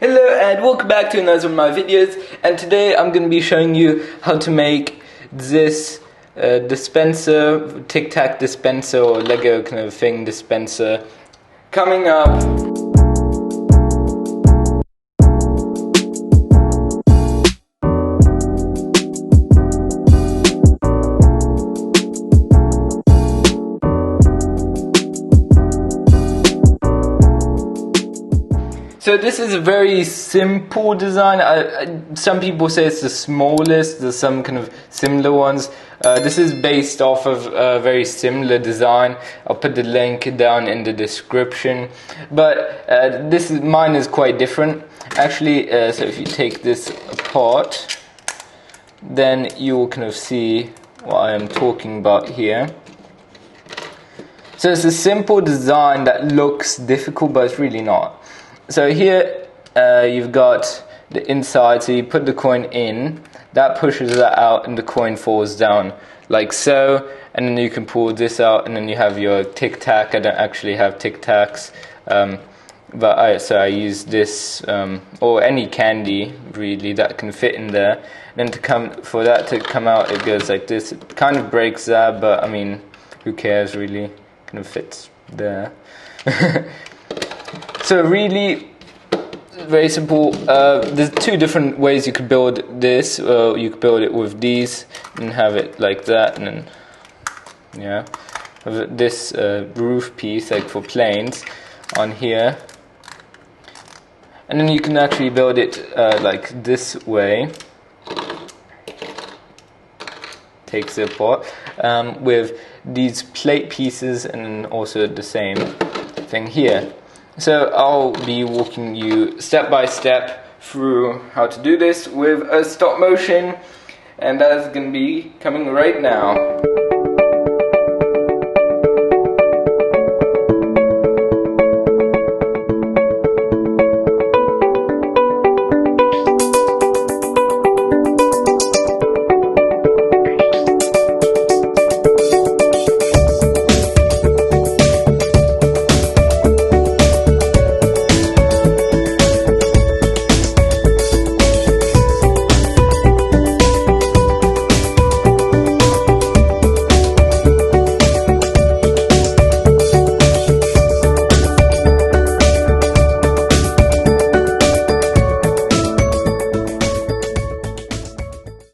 Hello and welcome back to another of my videos, and today I'm going to be showing you how to make this dispenser, Tic Tac dispenser or Lego kind of thing dispenser coming up. So this is a very simple design. Some people say it's the smallest, there's some kind of similar ones. This is based off of a very similar design. I'll put the link down in the description. But mine is quite different. Actually, so if you take this apart, then you will kind of see what I am talking about here. So it's a simple design that looks difficult, but it's really not. So here you've got the inside, so you put the coin in, that pushes that out and the coin falls down like so, and then you can pull this out and then you have your Tic Tac. I don't actually have Tic Tacs, but I use this, or any candy really that can fit in there. And then for that to come out, it goes like this. It kind of breaks that, but I mean, who cares really, kind of fits there. So really, very simple. There's two different ways you could build this. You could build it with these and have it like that, and then have this roof piece like for planes on here, and then you can actually build it like this way. Takes it apart with these plate pieces, and then also the same thing here. So I'll be walking you step by step through how to do this with a stop motion, and that is going to be coming right now.